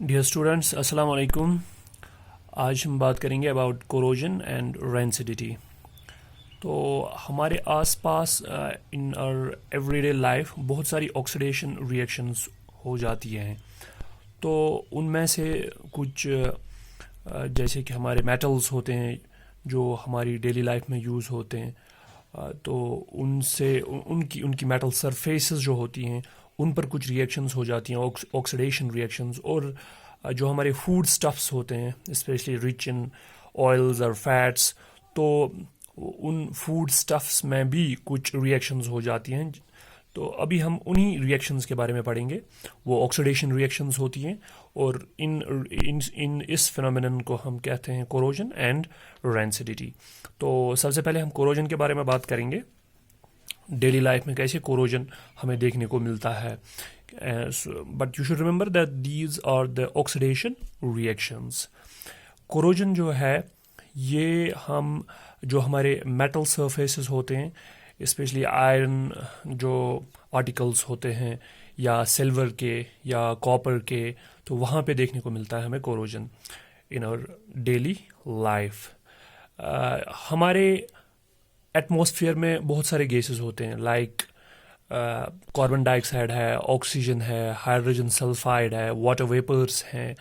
Dear students, अस्सलाम वालेकुम। आज हम बात करेंगे अबाउट कोरोजन एंड रेंसिडिटी। तो हमारे आसपास इन आवर एवरीडे लाइफ बहुत सारी ऑक्सीडेशन रिएक्शंस हो जाती हैं। तो उनमें से कुछ जैसे कि हमारे मेटल्स होते हैं जो हमारी डेली लाइफ में यूज़ होते हैं, तो उनसे उनकी उनकी मेटल सरफेसेस जो होती हैं उन पर कुछ रिएक्शंस हो जाती हैं, ऑक्सीडेशन रिएक्शंस। और जो हमारे फूड स्टफ्स होते हैं स्पेशली रिच इन ऑयल्स और फैट्स, तो उन फूड स्टफ्स में भी कुछ रिएक्शंस हो जाती हैं। तो अभी हम उन्हीं रिएक्शंस के बारे में पढ़ेंगे। वो ऑक्सीडेशन रिएक्शंस होती हैं और इन इन इन इस फिनोमेनन को हम कहते हैं कोरोजन एंड रेंसिडिटी। तो सबसे पहले हम कोरोजन के बारे में बात करेंगे, डेली लाइफ में कैसे कोरोजन हमें देखने को मिलता है। But you should remember that these are the oxidation reactions. Corrosion जो है ये हम जो हमारे मेटल सरफेसेस होते हैं, स्पेशली आयरन जो आर्टिकल्स होते हैं या सिल्वर के या कॉपर के, तो वहाँ पे देखने को मिलता है हमें corrosion in our daily life. हमारे एटमॉस्फेयर में बहुत सारे गैसेस होते हैं, लाइक कार्बन डाइऑक्साइड है, ऑक्सीजन है, हाइड्रोजन सल्फाइड है, वाटर वेपर्स हैं।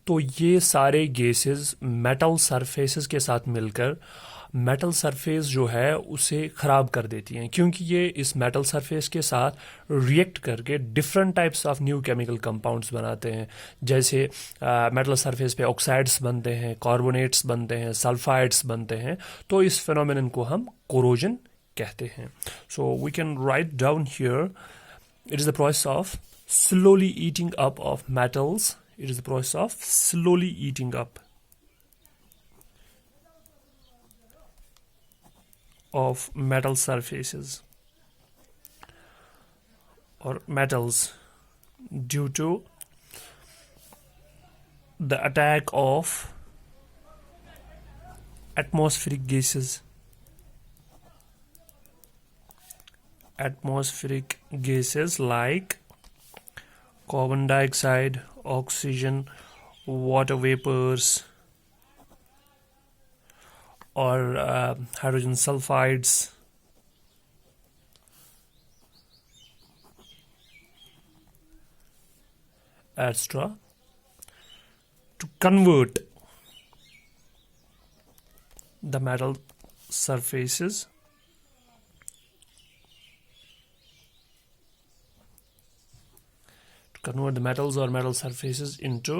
तो ये सारे गैसेस मेटल सरफेसेस के साथ मिलकर मेटल सरफेस जो है उसे ख़राब कर देती हैं, क्योंकि ये इस मेटल सरफेस के साथ रिएक्ट करके different types of new chemical compounds बनाते हैं। जैसे मेटल सरफेस पे ऑक्साइड्स बनते हैं, कार्बोनेट्स बनते हैं, सल्फाइड्स बनते हैं। तो इस फिनोमेनन को हम कोरोजन कहते हैं। So we can write down here, it is the process of slowly eating up of metals. It is the process of slowly eating up of metal surfaces or metals due to the attack of atmospheric gases. Atmospheric gases like carbon dioxide, oxygen, water vapors, or hydrogen sulfides, etc., to convert the metal surfaces convert the metals or metal surfaces into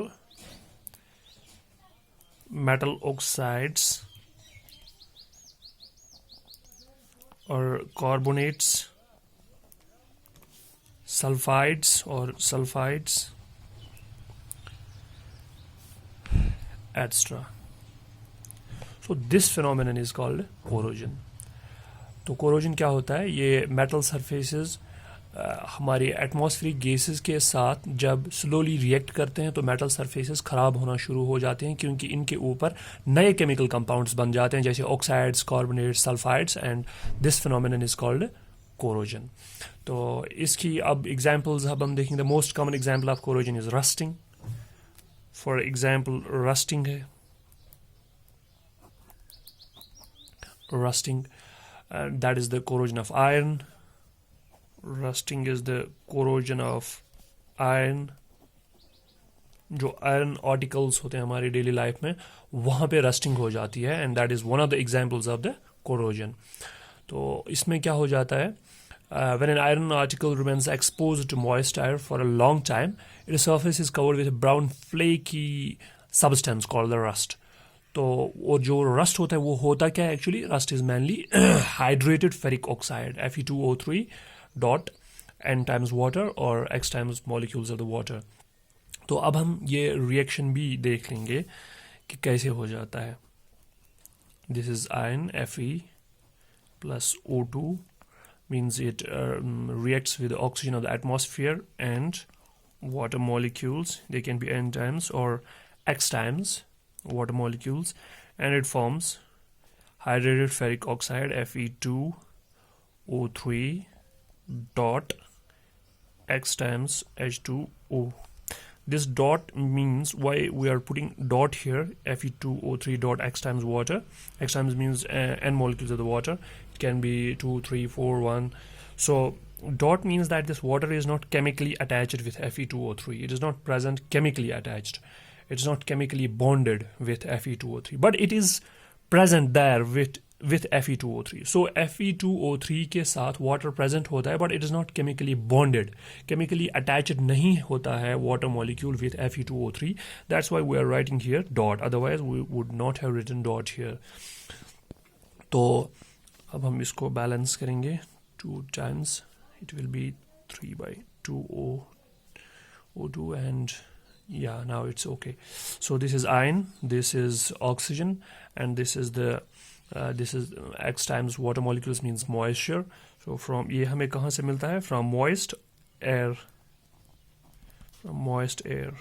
metal oxides or carbonates, sulfides or sulfides, etc. So this phenomenon is called corrosion. तो corrosion क्या होता है? ये metal surfaces हमारे atmospheric gases के साथ जब slowly react करते हैं तो मेटल सरफेसेस ख़राब होना शुरू हो जाते हैं, क्योंकि इनके ऊपर नए केमिकल कंपाउंड्स बन जाते हैं जैसे oxides, carbonates, sulphides, and this phenomenon is called corrosion. तो इसकी अब एग्जांपल्स अब हम देखेंगे। The most common example of corrosion is rusting. For example rusting है, rusting that is the corrosion of iron. Rusting is the corrosion of iron। जो iron articles होते हैं हमारी डेली लाइफ में वहाँ पे रस्टिंग हो जाती है, and that is one of the examples of the corrosion. तो इसमें क्या हो जाता है? When an iron article remains exposed to moist air for a long time, its surface is covered with a brown flaky substance called the rust। तो वो जो rust होता है वो होता क्या है actually? Rust is mainly hydrated ferric oxide Fe2O3 dot n times water और x times molecules of the water। तो अब हम ये रिएक्शन भी देख लेंगे कि कैसे हो जाता है। This is ion Fe plus O2 means it reacts with the oxygen of the atmosphere and water molecules. They can be n times or x times water molecules, and it forms hydrated ferric oxide Fe2O3 dot x times H2O। This dot means why we are putting dot here, Fe2O3 dot x times water. X times means n molecules of the water. It can be 2, 3, 4, 1. So dot means that this water is not chemically attached with Fe2O3. It is not present chemically attached. It's not chemically bonded with Fe2O3, but it is present there with Fe2O3. So Fe2O3 के साथ water present होता है, but it is not chemically bonded. Chemically attached नहीं होता है water molecule with Fe2O3. That's why we are writing here dot. Otherwise we would not have written dot here. तो अब हम इसको balance करेंगे. 2 times it will be 3 by 2 O2 and yeah, now it's okay. So this is iron, this is oxygen, and this is the this is x times water molecules means moisture. So from ये हमें कहाँ से मिलता है? From moist air. From moist air.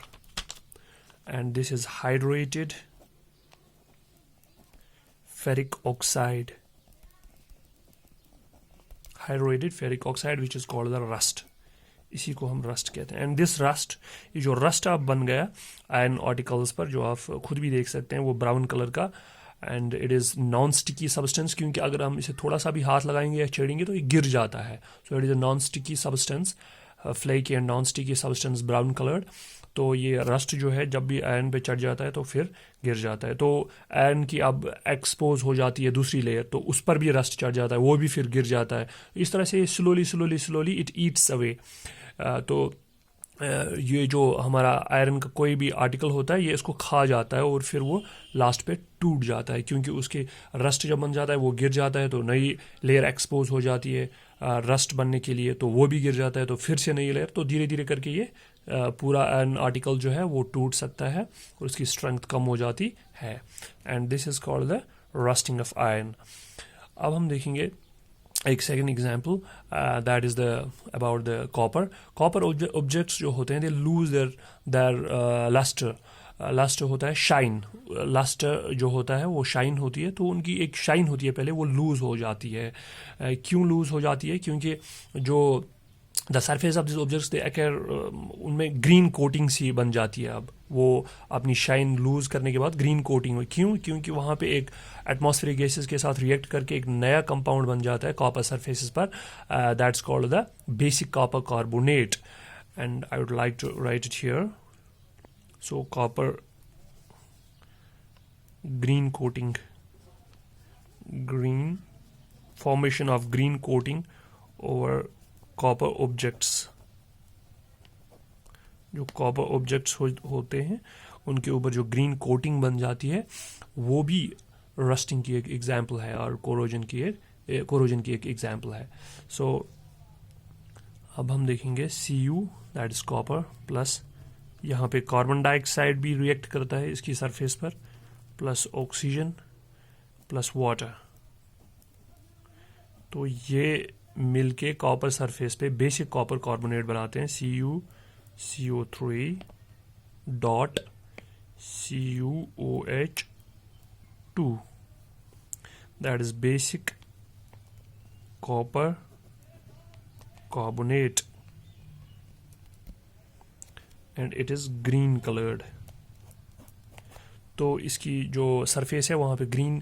And this is hydrated ferric oxide. Hydrated ferric oxide, which is called the rust. इसी को हम rust कहते हैं. एंड दिस रस्ट, ये जो रस्ट अब बन गया आयरन आर्टिकल्स पर, जो आप खुद भी देख सकते हैं, वो ब्राउन कलर का. And it is non sticky substance, क्योंकि अगर हम इसे थोड़ा सा भी हाथ लगाएंगे या छेड़ेंगे तो ये गिर जाता है. So it is a non sticky substance, flaky and non sticky substance, brown coloured. तो ये रस्ट जो है जब भी आयरन पे चढ़ जाता है तो फिर गिर जाता है. तो आयरन की अब एक्सपोज हो जाती है दूसरी लेयर, तो उस पर भी रस्ट चढ़ जाता है, वो भी फिर गिर जाता है. इस तरह से स्लोली इट ईट्स अवे. तो ये जो हमारा आयरन का कोई भी आर्टिकल होता है, ये इसको खा जाता है और फिर वो लास्ट पे टूट जाता है, क्योंकि उसके रस्ट जब बन जाता है वो गिर जाता है, तो नई लेयर एक्सपोज हो जाती है रस्ट बनने के लिए, तो वो भी गिर जाता है, तो फिर से नई लेयर. तो धीरे धीरे करके ये पूरा आयरन आर्टिकल जो है वो टूट सकता है और उसकी स्ट्रेंथ कम हो जाती है. And this is called the rusting of iron. अब हम देखेंगे एक second example, that is the about the copper objects जो होते हैं, they lose their lustre. Lustre होता है शाइन. लस्टर जो होता है वो शाइन होती है, तो उनकी एक शाइन होती है पहले, वो लूज हो जाती है. क्यों लूज हो जाती है? क्योंकि जो the surface of this objects they occur, उनमें ग्रीन कोटिंग सी बन जाती है. अब वो अपनी शाइन लूज करने के बाद ग्रीन कोटिंग हुई. क्यों? क्योंकि वहाँ पे एक एटमॉस्फेरिक गैसेस के साथ रिएक्ट करके एक नया कंपाउंड बन जाता है कॉपर सरफेसेस पर. That's called the basic copper carbonate. And I would like to write it here. So copper green coating, green formation of green coating over copper objects. जो कॉपर ऑब्जेक्ट्स होते हैं उनके ऊपर जो ग्रीन कोटिंग बन जाती है, वो भी रस्टिंग की एक एग्जाम्पल है और कोरोजन की एक एग्जाम्पल है. सो अब हम देखेंगे Cu, that is copper, plus यहाँ पे कार्बन डाइऑक्साइड भी रिएक्ट करता है इसकी सरफेस पर, प्लस ऑक्सीजन प्लस वाटर. तो ये मिलके कॉपर सरफेस पे बेसिक कॉपर कार्बोनेट बनाते हैं. CuCO3 dot CuOH2, that is basic copper carbonate and it is green coloured. तो इसकी जो सरफेस है वहाँ पे ग्रीन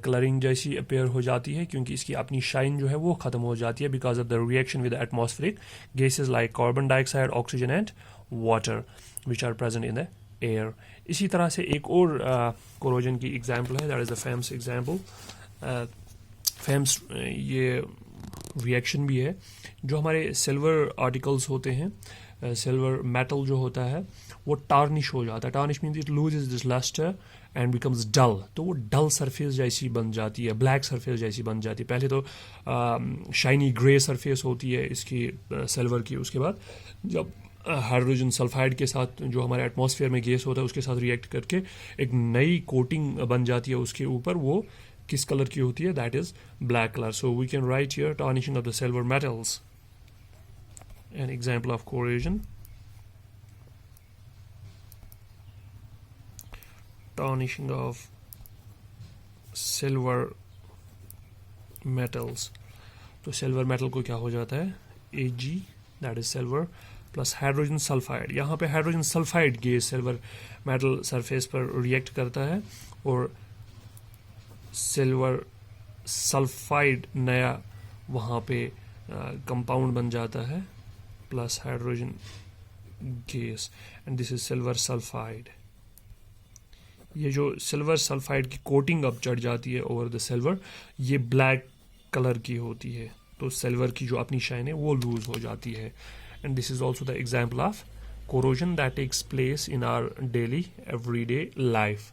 कलरिंग जैसी अपेयर हो जाती है, क्योंकि इसकी अपनी शाइन जो है वो ख़त्म हो जाती है because of the reaction with atmospheric gases like carbon dioxide, oxygen and water which are present in the air. इसी तरह से एक और कोरोजन की एग्जाम्पल है, that is the famous example. Famous ये रिएक्शन भी है. जो हमारे सिल्वर आर्टिकल्स होते हैं, सिल्वर मेटल जो होता है वो टार्निश हो जाता है. Tarnish means it loses this lustre and becomes dull. तो वो डल सरफेस जैसी बन जाती है, ब्लैक सरफेस जैसी बन जाती है. पहले तो शाइनी ग्रे सरफेस होती है इसकी सिल्वर की. उसके बाद जब हाइड्रोजन सल्फाइड के साथ जो हमारे एटमॉस्फेयर में गैस होता है उसके साथ रिएक्ट करके एक नई कोटिंग बन जाती है उसके ऊपर, वो किस कलर की होती है? That is black colour. So we can write here tarnishing of the silver metals. An example of corrosion. Tarnishing of silver metals. तो सिल्वर मेटल को क्या हो जाता है? Ag, that is silver, plus hydrogen sulphide. यहाँ पे hydrogen sulphide gas silver metal surface पर react करता है और सिल्वर सल्फाइड नया वहाँ पे कंपाउंड बन जाता है plus hydrogen gas, and this is silver sulphide. ये जो सिल्वर सल्फाइड की कोटिंग अब चढ़ जाती है ओवर द सिल्वर, ये ब्लैक कलर की होती है, तो सिल्वर की जो अपनी शाइन है वो लूज हो जाती है। And this is also the example of corrosion that takes place in our daily everyday life.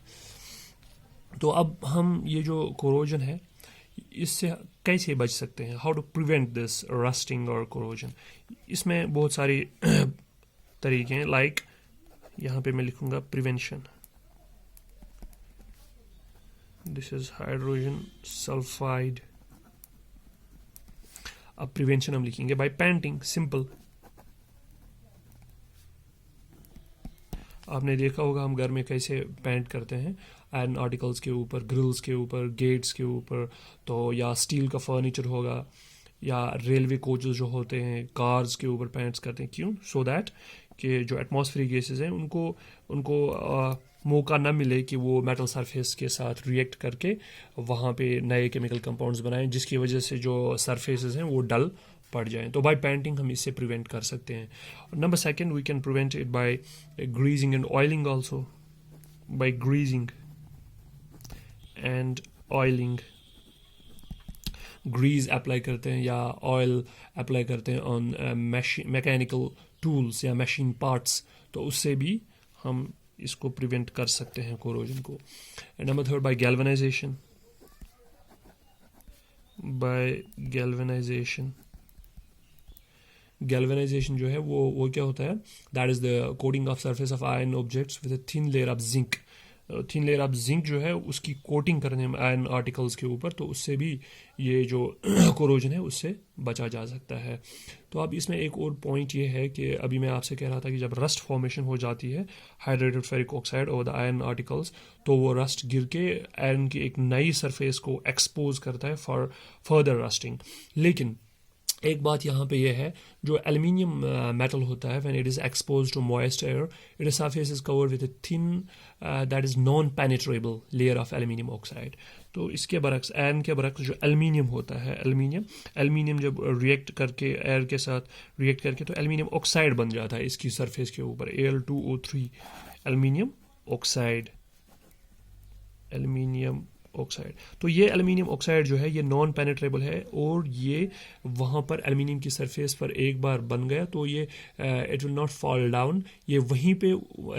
तो अब हम ये जो कोरोजन है इससे कैसे बच सकते हैं, how to prevent this rusting और कोरोजन। इसमें बहुत सारे तरीके हैं, लाइक यहाँ पे मैं लिखूंगा prevention. This is hydrogen sulphide. अब प्रिवेंशन हम लिखेंगे बाय पेंटिंग, सिंपल। आपने देखा होगा हम घर में कैसे पेंट करते हैं, आयरन आर्टिकल्स के ऊपर, ग्रिल्स के ऊपर, गेट्स के ऊपर, तो या स्टील का फर्नीचर होगा या रेलवे कोचेस जो होते हैं कार्स के ऊपर पेंट्स करते हैं। क्यों? सो दैट कि जो एटमॉस्फेरिक गैसेस हैं उनको मौका ना मिले कि वो मेटल सरफेस के साथ रिएक्ट करके वहाँ पे नए केमिकल कंपाउंड्स बनाएं, जिसकी वजह से जो सरफेसेस हैं वो डल पड़ जाएं। तो बाय पेंटिंग हम इससे प्रिवेंट कर सकते हैं। Number second, we can prevent it by greasing and oiling also, by greasing and oiling. Grease apply करते हैं या ऑयल अप्लाई करते हैं ऑन मैकेनिकल टूल्स या मशीन पार्ट्स, तो उससे भी हम इसको प्रिवेंट कर सकते हैं कोरोजन को। And number third, by galvanization. By galvanization, galvanization जो है वो क्या होता है, that is the coating of surface of iron objects with a thin layer of zinc. Thin layer of zinc जो है उसकी कोटिंग करने में आयरन आर्टिकल्स के ऊपर, तो उससे भी ये जो कोरोजन है उससे बचा जा सकता है। तो अब इसमें एक और पॉइंट ये है कि अभी मैं आपसे कह रहा था कि जब रस्ट फॉर्मेशन हो जाती है hydrated ferric oxide over the iron articles, तो वो रस्ट गिर के आयरन की एक नई सरफेस को एक्सपोज करता है फॉर फर्दर रस्टिंग। लेकिन एक बात यहाँ पे ये है, जो एल्यूमिनियम मेटल होता है when it is expose to moist air, it surface is covered with a thin that is non penetrable layer of aluminium oxide. तो इसके बरक्स, आयरन के बरक्स जो एल्यूमिनियम होता है, एल्यूमिनियम जब रिएक्ट करके एयर के साथ रिएक्ट करके तो एल्यूमिनियम ऑक्साइड बन जाता है इसकी सरफेस के ऊपर, Al2O3 aluminium oxide, aluminium oxide. तो ये एल्यूमिनियम ऑक्साइड जो है ये नॉन पेनिट्रेबल है, और ये वहाँ पर एल्यूमिनियम की सरफेस पर एक बार बन गया तो ये it will not fall down, ये वहीं पे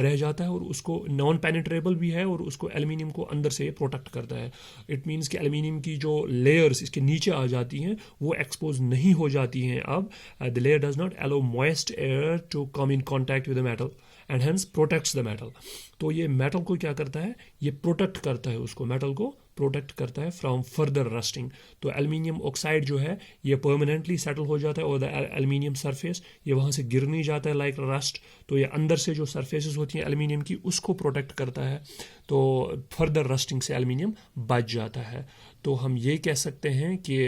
रह जाता है और उसको नॉन पेनिट्रेबल भी है और उसको एल्यूमिनियम को अंदर से प्रोटेक्ट करता है। इट मीन्स कि एल्यूमिनियम की जो लेयर्स इसके नीचे आ जाती हैं वो एक्सपोज नहीं हो जाती हैं। अब the layer does not allow moist air to come in contact with the metal and hence protects the metal. तो ये मेटल को क्या करता है, ये प्रोटेक्ट करता है, उसको मेटल को प्रोटेक्ट करता है फ्रॉम फर्दर रस्टिंग। तो एल्यूमिनियम ऑक्साइड जो है ये परमानेंटली सेटल हो जाता है और द एल्यूमिनियम सरफेस ये वहाँ से गिर नहीं जाता है लाइक रस्ट, तो ये अंदर से जो सरफेसेस होती हैं एल्यूमिनियम की उसको प्रोटेक्ट करता है, तो फर्दर रस्टिंग से एल्यूमिनियम बच जाता है। तो हम ये कह सकते हैं कि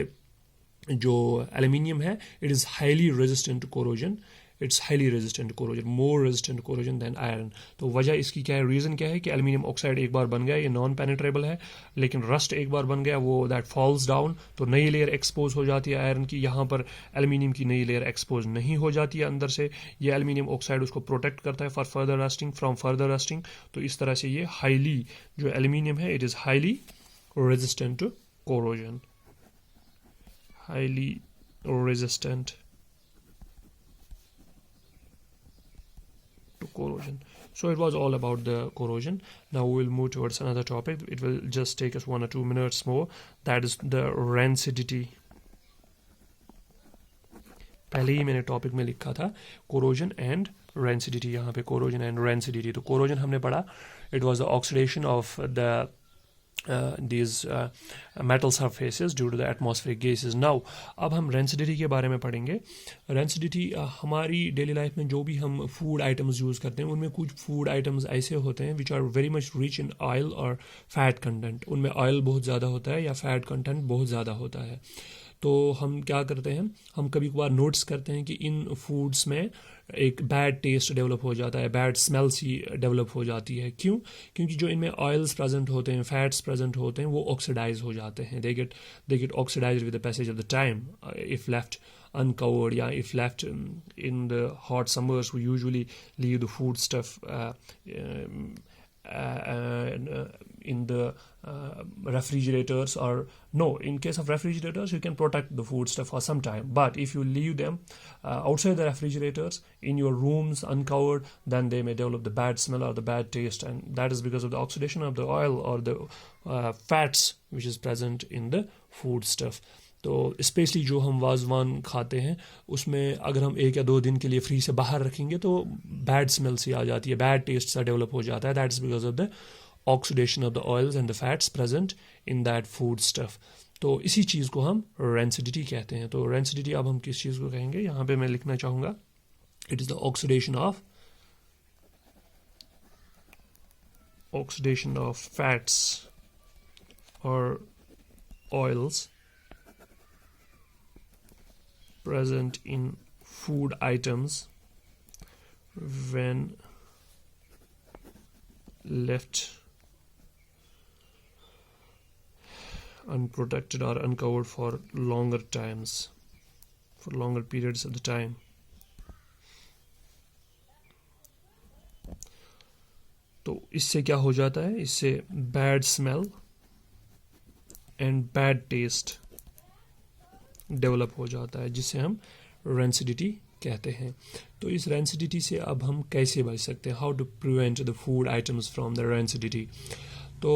जो एल्यूमिनियम है it is highly resistant to corrosion, it's highly resistant to corrosion, more resistant to corrosion than iron. तो वजह इसकी क्या है, रीज़न क्या है कि एल्यूमिनियम ऑक्साइड एक बार बन गया, ये नॉन पेनिट्रेबल है, लेकिन रस्ट एक बार बन गया वो दैट फॉल्स डाउन, तो नई लेयर एक्सपोज हो जाती है आयरन की, यहाँ पर एल्यूमिनियम की नई लेयर एक्सपोज नहीं हो जाती है अंदर से, ये एल्यूमिनियम ऑक्साइड उसको प्रोटेक्ट करता है for further rusting, from further rusting. तो इस तरह से ये हाईली जो एल्यूमिनियम है it is highly resistant to corrosion, highly resistant to corrosion. So it was all about the corrosion. Now we will move towards another topic. It will just take us 1 or 2 minutes more. That is the rancidity. पहले ही मैंने topic में लिखा था corrosion and rancidity, यहाँ पे corrosion and rancidity। तो corrosion हमने पढ़ा, it was the oxidation of the these metal surfaces due to the atmospheric gases. Now अब हम rancidity के बारे में पढ़ेंगे। rancidity हमारी डेली लाइफ में जो भी हम फूड आइटम्स यूज़ करते हैं उनमें कुछ फूड आइटम्स ऐसे होते हैं which are very much rich in oil और फैट कंटेंट, उनमें ऑयल बहुत ज़्यादा होता है या फैट कंटेंट बहुत ज़्यादा होता है। तो हम क्या करते हैं, हम कभी कभार नोटिस करते हैं कि इन फूड्स में एक बैड टेस्ट डेवलप हो जाता है, बैड स्मेल सी डेवलप हो जाती है। क्यों? क्योंकि जो इनमें ऑयल्स प्रेजेंट होते हैं, फैट्स प्रेजेंट होते हैं, वो ऑक्सीडाइज हो जाते हैं। They get oxidise with the passage of the time if left uncovered, yeah, if left in the hot summers. We usually leave the food stuff in the refrigerators, or no, in case of refrigerators you can protect the food stuff for some time, but if you leave them outside the refrigerators in your rooms uncovered, then they may develop the bad smell or the bad taste, and that is because of the oxidation of the oil or the fats which is present in the food stuff. तो specially जो हम वाजवान खाते हैं उसमें अगर हम 1 या 2 दिन के लिए फ्री से बाहर रखेंगे तो बैड स्मेल सी आ जाती है, बैड टेस्ट सा डेवलप हो जाता है। That is because of the oxidation of the oils and the fats present in that food stuff. तो इसी चीज़ को हम रेंसिडिटी कहते हैं। तो रेंसिडिटी अब हम किस चीज़ को कहेंगे, यहाँ पे मैं लिखना चाहूँगा, it is the oxidation of fats और oils present in food items when left unprotected or uncovered for longer times, for longer periods of the time. तो इससे क्या हो जाता है, इससे bad smell and bad taste develop हो जाता है, जिसे हम रेंसिडिटी कहते हैं। तो इस रेंसिडिटी से अब हम कैसे बच सकते हैं, how to prevent the food items from the rancidity. तो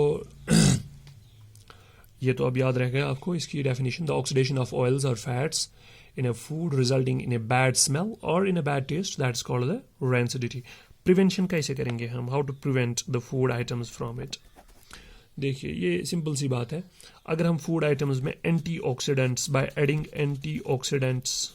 ये तो अब याद रह गया आपको इसकी definition, the oxidation of oils और fats in a food resulting in a bad smell और in a bad taste, that is called the rancidity. Prevention कैसे करेंगे हम, how to prevent the food items from it. देखिए ये simple सी बात है, अगर हम फूड आइटम्स में एंटीऑक्सीडेंट्स, बाय एडिंग एंटीऑक्सीडेंट्स,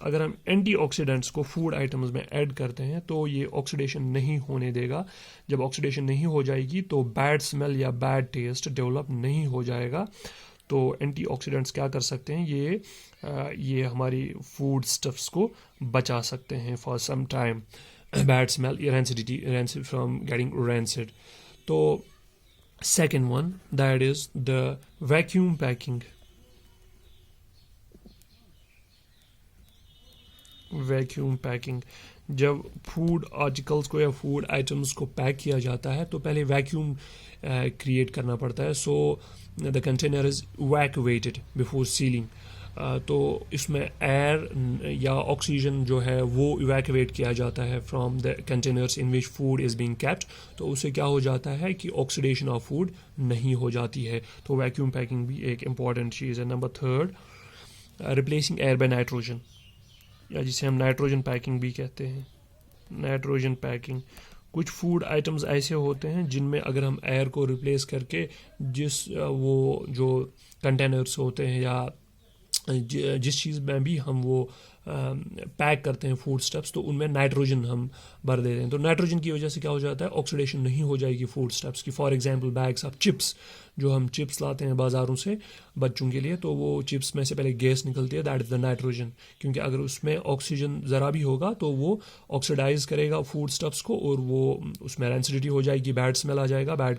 अगर हम एंटीऑक्सीडेंट्स को फूड आइटम्स में ऐड करते हैं तो ये ऑक्सीडेशन नहीं होने देगा। जब ऑक्सीडेशन नहीं हो जाएगी तो बैड स्मेल या बैड टेस्ट डेवलप नहीं हो जाएगा। तो एंटीऑक्सीडेंट्स क्या कर सकते हैं, ये हमारी फूड स्टफ्स को बचा सकते हैं for some time, bad smell, rancid from getting rancid. So second one, that is the vacuum packing. जब फूड आर्टिकल्स को या फूड आइटम्स को पैक किया जाता है तो पहले वैक्यूम क्रिएट करना पड़ता है। So the container is evacuated before sealing. तो इसमें एयर या ऑक्सीजन जो है वो इवैक्यूएट किया जाता है from the containers in which food is being kept. तो उससे क्या हो जाता है कि ऑक्सीडेशन ऑफ फूड नहीं हो जाती है। तो वैक्यूम पैकिंग भी एक इम्पॉर्टेंट चीज़ है। Number third, replacing air by nitrogen, या जिसे हम नाइट्रोजन पैकिंग भी कहते हैं। नाइट्रोजन पैकिंग, कुछ फूड आइटम्स ऐसे होते हैं जिनमें अगर हम एयर को रिप्लेस करके वो जो कंटेनर्स होते हैं या जिस चीज़ में भी हम वो पैक करते हैं फूड स्टफ्स, तो उनमें नाइट्रोजन हम भर देते हैं। तो नाइट्रोजन की वजह से क्या हो जाता है, ऑक्सीडेशन नहीं हो जाएगी फूड स्टफ्स की। For example bags of chips, जो हम चिप्स लाते हैं बाज़ारों से बच्चों के लिए, तो वो चिप्स में से पहले गैस निकलती है, दैट इज़ द नाइट्रोजन। क्योंकि अगर उसमें ऑक्सीजन ज़रा भी होगा तो वो ऑक्सीडाइज करेगा फूड स्टफ्स को और वो उसमें रेंसिडिटी हो जाएगी, बैड स्मेल आ जाएगा, बैड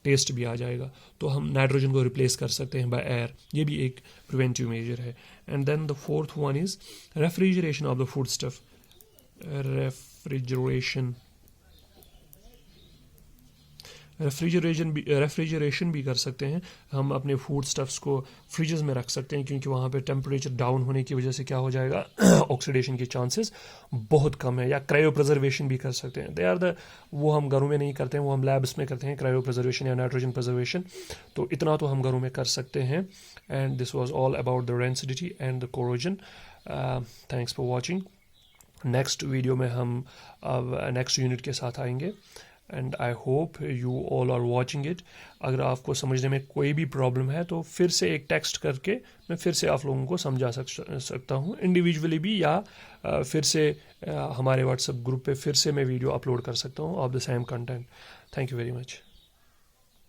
टेस्ट भी आ जाएगा। तो हम नाइट्रोजन को रिप्लेस कर सकते हैं बाय एयर, ये भी एक प्रिवेंटिव मेजर है। And then the fourth one is refrigeration of the food stuff. Refrigeration भी कर सकते हैं हम, अपने फूड स्टफ्स को फ्रिजेस में रख सकते हैं, क्योंकि वहाँ पे टेम्परेचर डाउन होने की वजह से क्या हो जाएगा, ऑक्सीडेशन के चांसेस बहुत कम है। या क्रायो प्रिजर्वेशन भी कर सकते हैं, वो हम घरों में नहीं करते हैं, वो हम लैब्स में करते हैं, क्रायो प्रिजर्वेशन या नाइट्रोजन प्रिजर्वेशन। तो इतना तो हम घरों में कर सकते हैं। And this was all about the rancidity and the corrosion. Thanks for watching. Next video में हम अब नेक्स्ट यूनिट के साथ आएंगे। And I hope you all are watching it. अगर आपको समझने में कोई भी प्रॉब्लम है तो फिर से एक टेक्स्ट करके मैं फिर से आप लोगों को समझा सकता हूँ इंडिविजुअली भी, या फिर से हमारे व्हाट्सएप ग्रुप पे फिर से मैं वीडियो अपलोड कर सकता हूँ of the same content. Thank you very much.